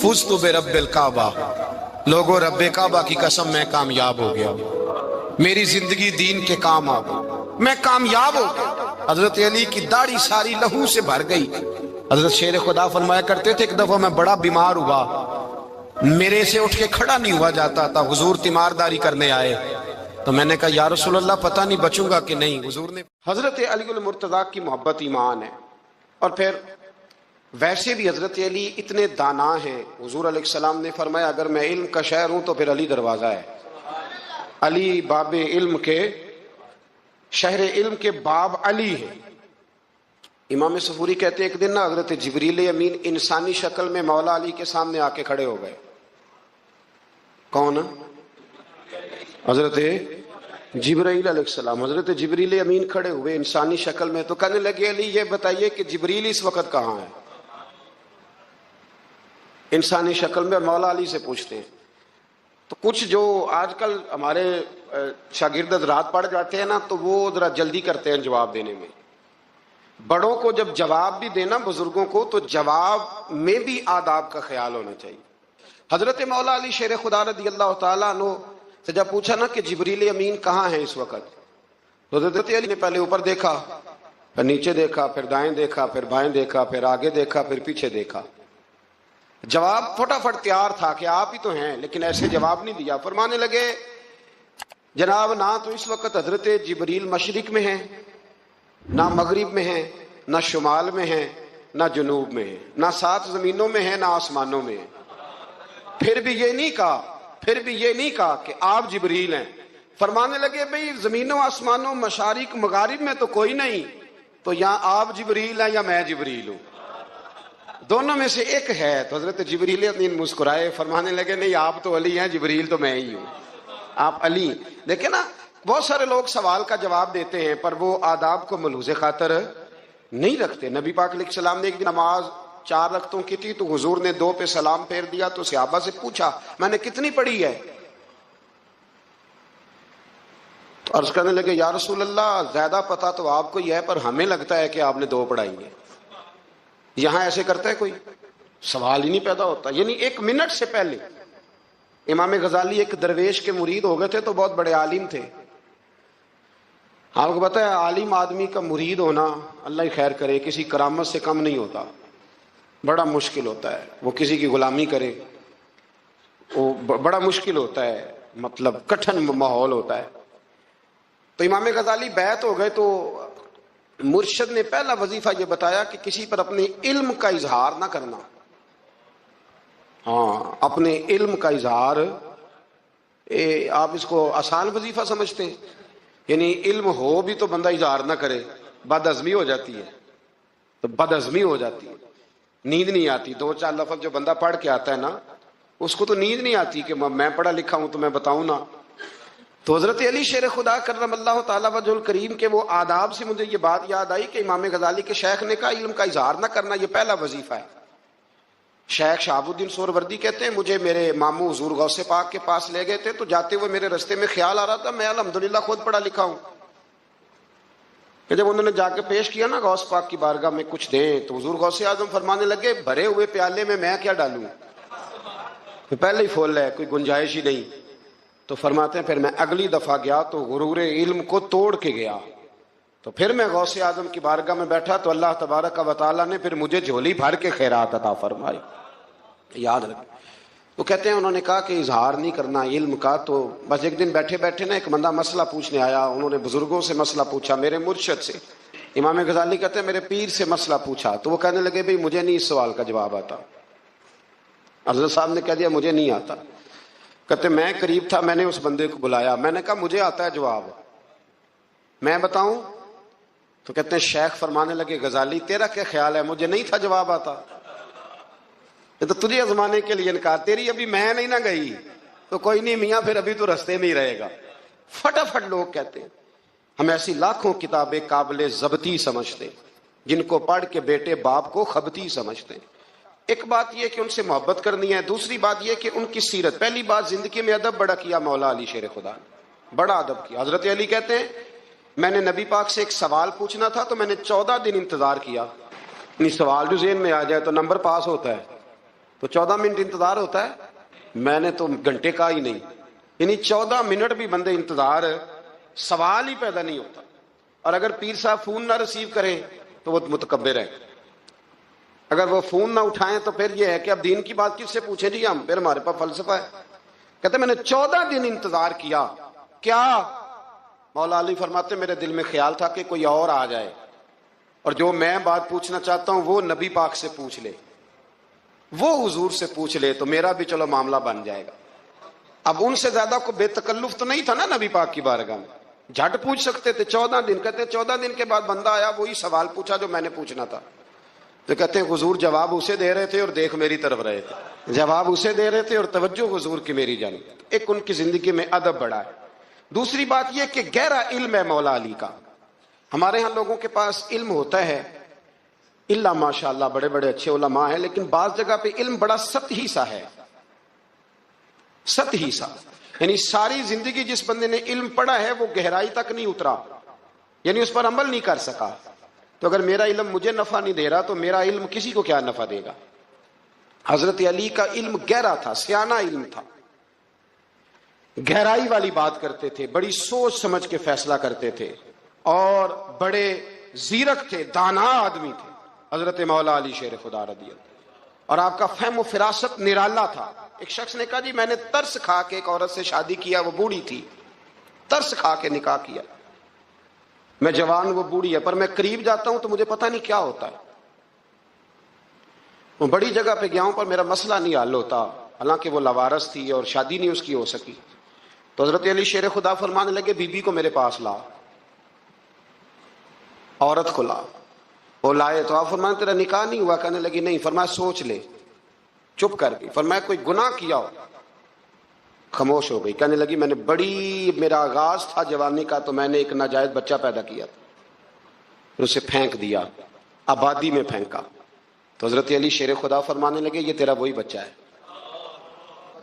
فزت برب الکعبہ، لوگوں رب کعبہ کی قسم میں کامیاب ہو گیا، میری زندگی دین کے کام آ گئی، میں کامیاب ہو گیا۔ حضرت علی کی داڑھی ساری لہو سے بھر گئی، حضرت شیر خدا فرمایا کرتے تھے ایک دفعہ میں بڑا بیمار ہوا، میرے سے اٹھ کے کھڑا نہیں ہوا جاتا تھا، حضور تیمارداری کرنے آئے تو میں نے کہا یا رسول اللہ پتہ نہیں بچوں گا کہ نہیں۔ حضور نے، حضرت علی المرتضیٰ کی محبت ایمان ہے۔ اور پھر ویسے بھی حضرت علی اتنے دانا ہیں، حضور علیہ السلام نے فرمایا اگر میں علم کا شہر ہوں تو پھر علی دروازہ ہے۔ علی باب علم کے، شہر علم کے باب علی ہے۔ امام صفوری کہتے ہیں ایک دن نا حضرت جبریل امین انسانی شکل میں مولا علی کے سامنے آ کے کھڑے ہو گئے۔ کون؟ حضرت جبرائیل علیہ السلام۔ حضرت جبریل امین کھڑے ہوئے انسانی شکل میں، تو کہنے لگے علی یہ بتائیے کہ جبریل اس وقت کہاں ہے؟ انسانی شکل میں، مولا علی سے پوچھتے ہیں۔ تو کچھ جو آج کل ہمارے شاگرد حضرات پڑھ جاتے ہیں نا تو وہ ذرا جلدی کرتے ہیں جواب دینے میں۔ بڑوں کو جب جواب بھی دینا بزرگوں کو تو جواب میں بھی آداب کا خیال ہونا چاہیے۔ حضرت مولا علی شیر خدا رضی اللہ تعالیٰ عنہ سے جب پوچھا نا کہ جبریل امین کہاں ہے اس وقت، تو حضرت علی نے پہلے اوپر دیکھا، پھر نیچے دیکھا، پھر دائیں دیکھا، پھر بائیں دیکھا، پھر آگے دیکھا، پھر پیچھے دیکھا۔ جواب فٹافٹ تیار تھا کہ آپ ہی تو ہیں، لیکن ایسے جواب نہیں دیا۔ فرمانے لگے جناب نہ تو اس وقت حضرت جبریل مشرق میں ہیں، نہ مغرب میں ہیں، نہ شمال میں ہیں، نہ جنوب میں ہیں، نہ 7 زمینوں میں ہیں، نہ آسمانوں میں ہیں۔ پھر بھی یہ نہیں کہا کہ آپ جبریل ہیں۔ فرمانے لگے بھئی زمینوں آسمانوں مشارق مغارب میں تو کوئی نہیں، تو یا آپ جبریل ہیں یا میں جبریل ہوں، دونوں میں سے ایک ہے۔ تو حضرت جبریل امین مسکرائے، فرمانے لگے نہیں آپ تو علی ہیں، جبریل تو میں ہی ہوں، آپ علی۔ دیکھیں نا بہت سارے لوگ سوال کا جواب دیتے ہیں پر وہ آداب کو ملحوظ خاطر نہیں رکھتے۔ نبی پاک علیہ السلام نے ایک دن نماز 4 رکعتوں کی تھی تو حضور نے 2 پہ سلام پھیر دیا، تو صحابہ سے پوچھا میں نے کتنی پڑھی ہے؟ تو عرض کرنے لگے یا رسول اللہ زیادہ پتہ تو آپ کو ہی ہے پر ہمیں لگتا ہے کہ آپ نے 2 پڑھائی ہیں۔ یہاں ایسے کرتا ہے کوئی؟ سوال ہی نہیں پیدا ہوتا۔ یعنی 1 منٹ سے پہلے امام غزالی ایک درویش کے مرید ہو گئے تھے تو بہت بڑے عالم تھے۔ آپ کو پتہ ہے عالم آدمی کا مرید ہونا اللہ ہی خیر کرے کسی کرامت سے کم نہیں ہوتا، بڑا مشکل ہوتا ہے۔ وہ کسی کی غلامی کرے وہ بڑا مشکل ہوتا ہے، مطلب کٹھن ماحول ہوتا ہے۔ تو امام غزالی بیعت ہو گئے تو مرشد نے پہلا وظیفہ یہ بتایا کہ کسی پر اپنے علم کا اظہار نہ کرنا۔ ہاں اپنے علم کا اظہار، آپ اس کو آسان وظیفہ سمجھتے ہیں؟ یعنی علم ہو بھی تو بندہ اظہار نہ کرے، بد ہضمی ہو جاتی ہے، تو بد ہضمی ہو جاتی ہے، نیند نہیں آتی۔ 2-4 لفظ جو بندہ پڑھ کے آتا ہے نا اس کو تو نیند نہیں آتی کہ میں پڑھا لکھا ہوں تو میں بتاؤں نا۔ تو حضرت علی شیر خدا کرم اللہ تعالیٰ وجہ الکریم کے وہ آداب سے مجھے یہ بات یاد آئی کہ امام غزالی کے شیخ نے کہا علم کا اظہار نہ کرنا یہ پہلا وظیفہ ہے۔ شیخ شہاب الدین سہروردی کہتے ہیں مجھے میرے ماموں حضور غوث پاک کے پاس لے گئے تھے تو جاتے ہوئے میرے رستے میں خیال آ رہا تھا میں الحمدللہ خود پڑھا لکھا ہوں، کہ جب انہوں نے جا کے پیش کیا نا غوث پاک کی بارگاہ میں کچھ دیں تو حضور غوث اعظم فرمانے لگے بھرے ہوئے پیالے میں کیا ڈالوں، پہلے ہی فول ہے کوئی گنجائش ہی نہیں۔ تو فرماتے ہیں پھر میں اگلی دفعہ گیا تو غرور علم کو توڑ کے گیا، تو پھر میں غوث اعظم کی بارگاہ میں بیٹھا تو اللہ تبارک و تعالیٰ نے پھر مجھے جھولی بھر کے خیرات عطا فرمائی۔ یاد رکھ، وہ کہتے ہیں انہوں نے کہا کہ اظہار نہیں کرنا علم کا۔ تو بس ایک دن بیٹھے بیٹھے نا ایک بندہ مسئلہ پوچھنے آیا، انہوں نے بزرگوں سے مسئلہ پوچھا، میرے مرشد سے، امام غزالی کہتے ہیں میرے پیر سے مسئلہ پوچھا، تو وہ کہنے لگے بھئی مجھے نہیں اس سوال کا جواب آتا۔ حضرت صاحب نے کہہ دیا مجھے نہیں آتا۔ کہتے میں قریب تھا، میں نے اس بندے کو بلایا، میں نے کہا مجھے آتا ہے جواب، میں بتاؤں؟ تو کہتے ہیں شیخ فرمانے لگے غزالی تیرا کیا خیال ہے مجھے نہیں تھا جواب آتا؟ یہ تو تجھے آزمانے کے لیے انکار، تیری ابھی میں نہیں نہ گئی تو کوئی نہیں میاں پھر ابھی تو رستے میں ہی رہے گا۔ فٹافٹ لوگ کہتے ہیں ہم ایسی لاکھوں کتابیں قابل ضبطی سمجھتے ہیں جن کو پڑھ کے بیٹے باپ کو خبتی سمجھتے ہیں۔ ایک بات یہ کہ ان سے محبت کرنی ہے، دوسری بات یہ کہ ان کی سیرت، پہلی بات زندگی میں ادب بڑا کیا مولا علی شیر خدا نے، بڑا ادب کیا۔ حضرت علی کہتے ہیں میں نے نبی پاک سے ایک سوال پوچھنا تھا تو میں نے 14 دن انتظار کیا، یعنی سوال جو ذہن میں آ جائے تو نمبر پاس ہوتا ہے تو 14 منٹ انتظار ہوتا ہے، میں نے تو گھنٹے کا ہی نہیں، یعنی 14 منٹ بھی بندے انتظار، سوال ہی پیدا نہیں ہوتا۔ اور اگر پیر صاحب فون نہ ریسیو کریں تو وہ متکبر ہے، اگر وہ فون نہ اٹھائیں تو پھر یہ ہے کہ اب دین کی بات کس سے پوچھیں جی ہم، پھر ہمارے پاس فلسفہ ہے. کہتے میں نے 14 دن انتظار کیا. کیا؟ مولا علی فرماتے میرے دل میں خیال تھا کہ کوئی اور آ جائے اور جو میں بات پوچھنا چاہتا ہوں وہ نبی پاک سے پوچھ لے، وہ حضور سے پوچھ لے تو میرا بھی چلو معاملہ بن جائے گا. اب ان سے زیادہ کو بے تکلف تو نہیں تھا نا نبی پاک کی بارگاہ میں، جھٹ پوچھ سکتے تھے. 14 دن کہتے 14 دن کے بعد بندہ آیا، وہی سوال پوچھا جو میں نے پوچھنا تھا. تو کہتے ہیں حضور جواب اسے دے رہے تھے اور دیکھ میری طرف رہے تھے. جواب اسے دے رہے تھے اور توجہ حضور کی میری جانب. ایک ان کی زندگی میں ادب بڑا ہے. دوسری بات یہ کہ گہرا علم ہے مولا علی کا. ہمارے ہاں لوگوں کے پاس علم ہوتا ہے اللہ ماشاء اللہ بڑے بڑے اچھے علماء ہیں، لیکن بعض جگہ پہ علم بڑا سطحی سا ہے. سطحی سا یعنی ساری زندگی جس بندے نے علم پڑھا ہے وہ گہرائی تک نہیں اترا، یعنی اس پر عمل نہیں کر سکا. تو اگر میرا علم مجھے نفع نہیں دے رہا تو میرا علم کسی کو کیا نفع دے گا. حضرت علی کا علم گہرا تھا، سیانہ علم تھا، گہرائی والی بات کرتے تھے، بڑی سوچ سمجھ کے فیصلہ کرتے تھے اور بڑے زیرک تھے، دانا آدمی تھے حضرت مولا علی شیر خدا رضی اللہ. اور آپ کا فہم و فراست نرالا تھا. ایک شخص نے کہا جی میں نے ترس کھا کے ایک عورت سے شادی کیا، وہ بوڑھی تھی، ترس کھا کے نکاح کیا. میں جوان، وہ بوڑھی ہے، پر میں قریب جاتا ہوں تو مجھے پتہ نہیں کیا ہوتا ہے. وہ بڑی جگہ پہ گیا ہوں پر میرا مسئلہ نہیں حل ہوتا، حالانکہ وہ لاوارث تھی اور شادی نہیں اس کی ہو سکی. تو حضرت علی شیر خدا فرمانے لگے بی بی کو میرے پاس لا، عورت کو لا. وہ لائے تو آپ فرمانے تیرا نکاح نہیں ہوا؟ کہنے لگی نہیں. فرمایا سوچ لے. چپ کر گئی. فرمایا کوئی گناہ کیا ہو؟ خاموش ہو گئی. کہنے لگی میں نے میرا آغاز تھا جوانی کا تو میں نے ایک ناجائز بچہ پیدا کیا تھا، پھر اسے پھینک دیا، آبادی میں پھینکا. تو حضرت علی شیر خدا فرمانے لگے یہ تیرا وہی بچہ ہے.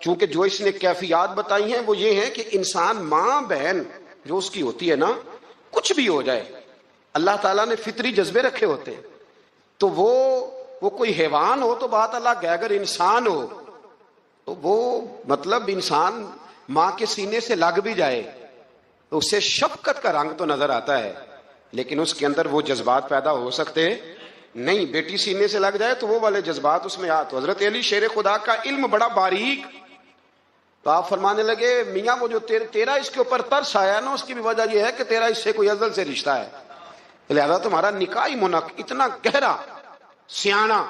چونکہ جو اس نے کیفیات بتائی ہیں وہ یہ ہیں کہ انسان ماں بہن جو اس کی ہوتی ہے نا، کچھ بھی ہو جائے اللہ تعالیٰ نے فطری جذبے رکھے ہوتے ہیں. تو وہ کوئی حیوان ہو تو بات الگ ہے، اگر انسان ہو تو وہ مطلب انسان ماں کے سینے سے لگ بھی جائے تو اسے شفقت کا رنگ تو نظر آتا ہے، لیکن اس کے اندر وہ جذبات پیدا ہو سکتے نہیں. بیٹی سینے سے لگ جائے تو وہ والے جذبات اس میں آ. تو حضرت علی شیر خدا کا علم بڑا باریک. تو آپ فرمانے لگے میاں وہ جو تیرا اس کے اوپر ترس آیا نا، اس کی بھی وجہ یہ ہے کہ تیرا اس سے کوئی ازل سے رشتہ ہے، لہذا تمہارا نکاحی منق اتنا گہرا، سیاںہ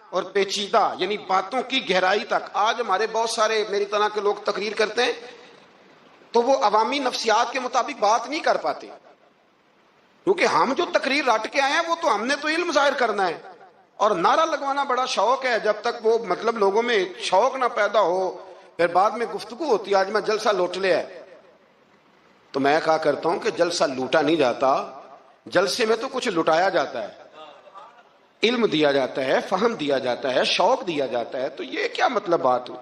اور پیچیدہ، یعنی باتوں کی گہرائی تک. آج ہمارے بہت سارے میری طرح کے لوگ تقریر کرتے ہیں تو وہ عوامی نفسیات کے مطابق بات نہیں کر پاتے، کیونکہ ہم جو تقریر رٹ کے آئے ہیں وہ تو ہم نے تو علم ظاہر کرنا ہے. اور نعرہ لگوانا بڑا شوق ہے، جب تک وہ مطلب لوگوں میں شوق نہ پیدا ہو پھر بعد میں گفتگو ہوتی ہے آج میں جلسہ لوٹ لیا ہے. تو میں کہا کرتا ہوں کہ جلسہ لوٹا نہیں جاتا، جلسے میں تو کچھ لٹایا جاتا ہے، علم دیا جاتا ہے، فہم دیا جاتا ہے، شوق دیا جاتا ہے. تو یہ کیا مطلب بات ہوئی؟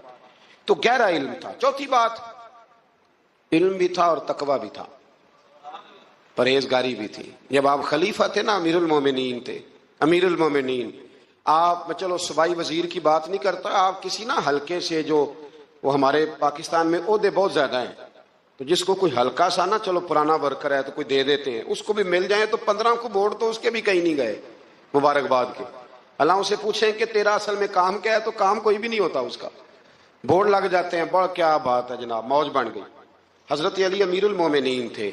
تو گہرا علم تھا. چوتھی بات، علم بھی تھا اور تقوی بھی تھا، پرہیزگاری بھی تھی. جب آپ خلیفہ تھے نا، امیر المومنین تھے، امیر المومنین. آپ میں چلو صوبائی وزیر کی بات نہیں کرتا، آپ کسی نا ہلکے سے، جو وہ ہمارے پاکستان میں عہدے بہت زیادہ ہیں، تو جس کو کوئی ہلکا سا نا چلو پرانا ورکر ہے تو کوئی دے دیتے ہیں، اس کو بھی مل جائیں تو 15 کو ووٹ تو اس کے بھی کہیں نہیں گئے مبارکباد کے. اللہ سے پوچھیں کہ تیرا اصل میں کام کیا ہے تو کام کوئی بھی نہیں ہوتا اس کا، ووٹ لگ جاتے ہیں. بڑا کیا بات ہے جناب، موج بن گئی. حضرت علی امیر المومنین تھے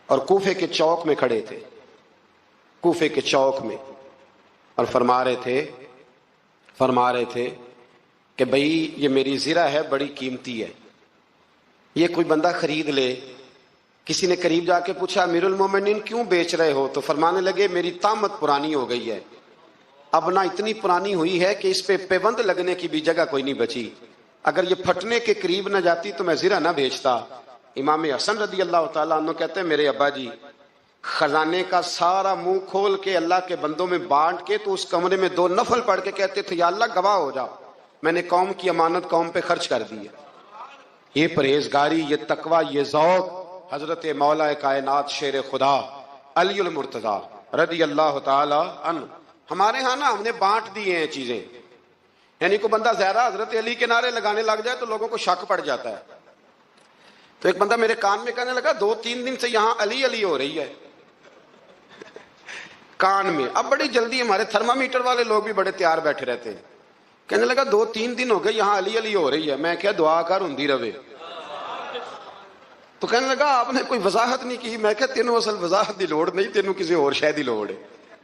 اور کوفے کے چوک میں کھڑے تھے، کوفے کے چوک میں، اور فرما رہے تھے کہ بھئی یہ میری زرہ ہے، بڑی قیمتی ہے، یہ کوئی بندہ خرید لے. کسی نے قریب جا کے پوچھا امیر المومنین کیوں بیچ رہے ہو؟ تو فرمانے لگے میری طامت پرانی ہو گئی ہے، اب نہ اتنی پرانی ہوئی ہے کہ اس پہ پیوند لگنے کی بھی جگہ کوئی نہیں بچی، اگر یہ پھٹنے کے قریب نہ جاتی تو میں زرہ نہ بیچتا. امام حسن رضی اللہ تعالیٰ عنہ کہتے ہیں میرے ابا جی خزانے کا سارا منہ کھول کے اللہ کے بندوں میں بانٹ کے تو اس کمرے میں 2 نفل پڑھ کے کہتے تھے یا اللہ گواہ ہو جا، میں نے قوم کی امانت قوم پہ خرچ کر دی ہے. یہ پرہیزگاری، یہ تقوی، یہ ذوق حضرت مولا کائنات شیر خدا علی المرتضی رضی اللہ تعالی عنہ. ہمارے ہاں نا ہم نے بانٹ دی ہیں چیزیں، یعنی کوئی بندہ زہرا حضرت علی کے نعرے لگانے لگ جائے تو لوگوں کو شک پڑ جاتا ہے. تو ایک بندہ میرے کان میں کہنے لگا 2-3 دن سے یہاں علی علی ہو رہی ہے. کان میں. اب بڑی جلدی ہمارے تھرمامیٹر والے لوگ بھی بڑے تیار بیٹھے رہتے ہیں. کہنے لگا 2-3 دن ہو گئے یہاں علی علی ہو رہی ہے. میں کیا دعا کر ہوندی رہے. تو کہنے لگا آپ نے کوئی وضاحت نہیں کی. میں کہا تینوں اصل وضاحت دی لوڑ نہیں, تینوں کسی اور شے دی لوڑ ہے.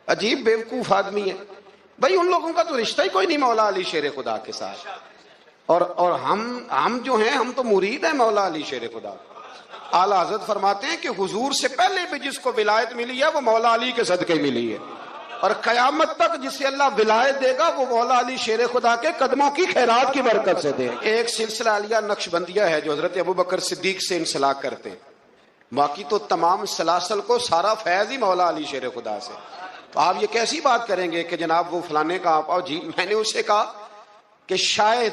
عجیب بیوقوف آدمی ہے بھائی. ان لوگوں کا تو رشتہ ہی کوئی نہیں مولا علی شیر خدا کے ساتھ. اور ہم جو ہیں ہم تو مرید ہیں مولا علی شیر خدا. اعلیٰ حضرت فرماتے ہیں کہ حضور سے پہلے بھی جس کو ولایت ملی ہے وہ مولا علی کے صدقے ملی ہے, اور قیامت تک جسے اللہ ولایت دے گا وہ مولا علی شیر خدا کے قدموں کی خیرات کی برکت سے دے. ایک سلسلہ علیہ نقشبندیہ ہے جو حضرت ابوبکر صدیق سے انسلاک کرتے, باقی تو تمام سلاسل کو سارا فیض ہی مولا علی شیر خدا سے. تو آپ یہ کیسی بات کریں گے کہ جناب وہ فلانے کا آپ آؤ جی. میں نے اسے کہا کہ شاید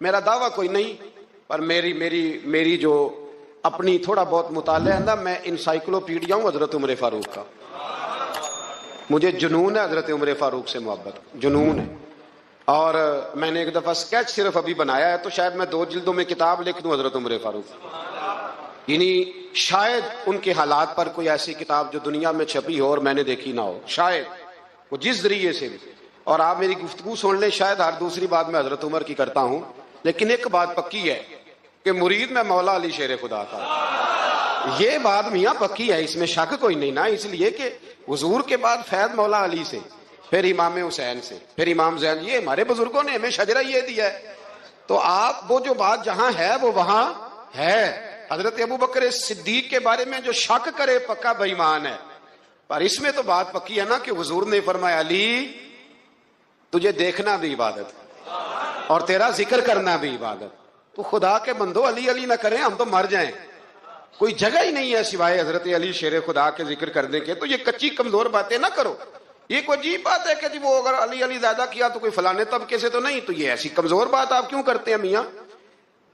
میرا دعویٰ کوئی نہیں, پر میری جو اپنی تھوڑا بہت مطالعہ ہے نا, میں انسائکلوپیڈیا ہوں حضرت عمر فاروق کا. مجھے جنون ہے حضرت عمر فاروق سے محبت, جنون ہے. اور میں نے ایک دفعہ سکیچ صرف ابھی بنایا ہے, تو شاید میں 2 جلدوں میں کتاب لکھ دوں حضرت عمر فاروق. یعنی شاید ان کے حالات پر کوئی ایسی کتاب جو دنیا میں چھپی ہو اور میں نے دیکھی نہ ہو, شاید وہ جس ذریعے سے بھی. اور آپ میری گفتگو سن لیں, شاید ہر دوسری بات میں حضرت عمر کی کرتا ہوں, لیکن ایک بات پکی ہے کہ مرید میں مولا علی شیر خدا کا. یہ بات میاں پکی ہے, اس میں شک کوئی نہیں نا. اس لیے کہ حضور کے بعد فیض مولا علی سے, پھر امام حسین سے, پھر امام زین. یہ ہمارے بزرگوں نے ہمیں شجرہ یہ دیا ہے. تو آپ وہ جو بات جہاں ہے وہ وہاں ہے. حضرت ابوبکر صدیق کے بارے میں جو شک کرے پکا بے ایمان ہے. پر اس میں تو بات پکی ہے نا کہ حضور نے فرمایا علی تجھے دیکھنا بھی عبادت اور تیرا ذکر کرنا بھی عبادت. تو خدا کے بندو علی علی نہ کریں, ہم تو مر جائیں. کوئی جگہ ہی نہیں ہے سوائے حضرت علی شیر خدا کے ذکر کرنے کے. تو یہ کچی کمزور باتیں نہ کرو. یہ کوئی عجیب بات ہے کہ جی وہ اگر علی علی زیادہ کیا تو کوئی فلانے طبقے سے تو نہیں. تو یہ ایسی کمزور بات آپ کیوں کرتے ہیں میاں؟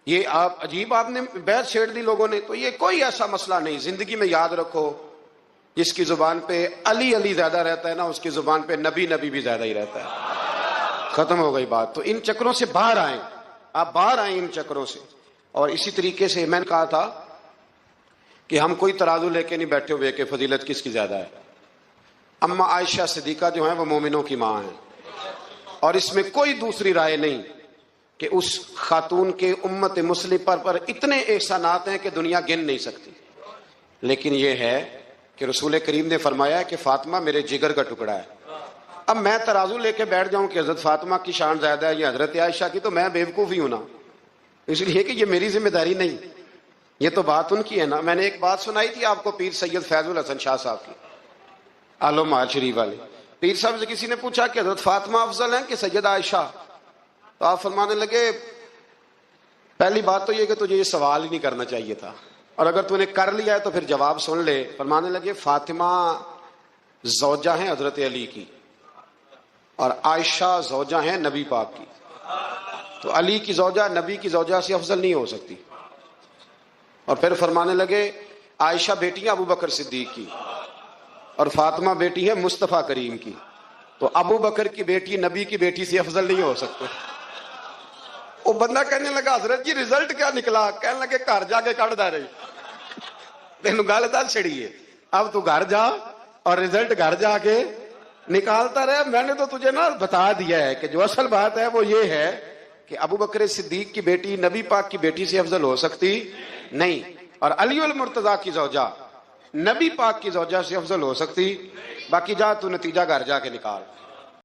یہ آپ عجیب, آپ نے بحث چھیڑ دی لوگوں نے. تو یہ کوئی ایسا مسئلہ نہیں. زندگی میں یاد رکھو, جس کی زبان پہ علی علی زیادہ رہتا ہے نا, اس کی زبان پہ نبی نبی بھی زیادہ ہی رہتا ہے. ختم ہو گئی بات. تو ان چکروں سے باہر آئیں, آپ باہر آئیں ان چکروں سے. اور اسی طریقے سے میں نے کہا تھا کہ ہم کوئی ترازو لے کے نہیں بیٹھے ہوئے کہ فضیلت کس کی زیادہ ہے. اما عائشہ صدیقہ جو ہیں وہ مومنوں کی ماں ہیں, اور اس میں کوئی دوسری رائے نہیں کہ اس خاتون کے امت مسلمہ پر اتنے احسانات ہیں کہ دنیا گن نہیں سکتی. لیکن یہ ہے کہ رسول کریم نے فرمایا کہ فاطمہ میرے جگر کا ٹکڑا ہے. اب میں ترازو لے کے بیٹھ جاؤں کہ حضرت فاطمہ کی شان زیادہ ہے یا حضرت عائشہ کی, تو میں بیوقوف ہی ہوں نا. اس لیے کہ یہ میری ذمہ داری نہیں, یہ تو بات ان کی ہے نا. میں نے ایک بات سنائی تھی آپ کو پیر سید فیض الحسن شاہ صاحب کی, آلو مال شریف والے. پیر صاحب سے کسی نے پوچھا کہ حضرت فاطمہ افضل ہیں کہ سید عائشہ؟ تو آپ فرمانے لگے پہلی بات تو یہ کہ تجھے یہ سوال ہی نہیں کرنا چاہیے تھا, اور اگر تو نے کر لیا ہے تو پھر جواب سن لے. فرمانے لگے فاطمہ زوجہ ہیں حضرت علی کی, اور عائشہ زوجہ ہیں نبی پاک کی. تو علی کی زوجہ نبی کی زوجہ سے افضل نہیں ہو سکتی. اور پھر فرمانے لگے عائشہ بیٹی ہیں ابو بکر صدیق کی, اور فاطمہ بیٹی ہے مصطفیٰ کریم کی. تو ابو بکر کی بیٹی نبی کی بیٹی سے افضل نہیں ہو سکتے. وہ بندہ کہنے لگا حضرت جی رزلٹ کیا نکلا؟ کہنے لگے گھر جا کے کٹ دا رہی تینوں گل دس چھڑی ہے, اب تو گھر جا اور رزلٹ گھر جا کے نکالتا رہے. میں نے تو تجھے نا بتا دیا ہے کہ جو اصل بات ہے وہ یہ ہے کہ ابو بکر صدیق کی بیٹی نبی پاک کی بیٹی سے افضل ہو سکتی نہیں, اور علی المرتضیٰ کی زوجہ نبی پاک کی زوجہ سے افضل ہو سکتی. باقی جا تو نتیجہ گھر جا کے نکال.